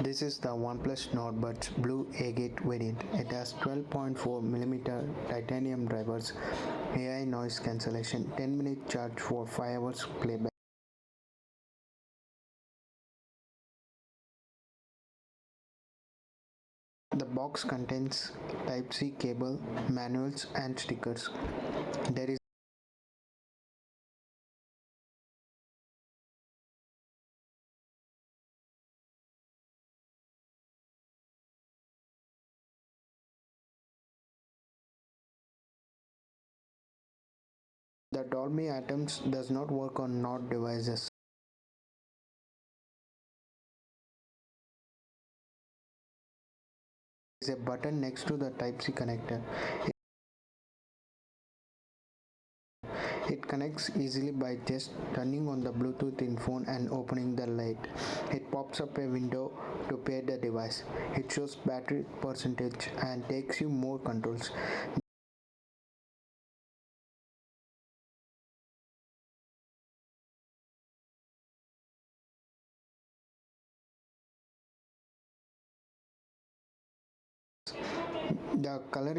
This is the OnePlus Nord Buds Blue Agate variant. It has 12.4mm titanium drivers, AI noise cancellation, 10-minute charge for 5 hours playback. The box contains Type-C cable, manuals and stickers. There is the Dolby Atoms does not work on Nord devices. There is a button next to the Type-C connector. It connects easily by just turning on the Bluetooth in phone and opening the light. It pops up a window to pair the device. It shows battery percentage and takes you more controls. The color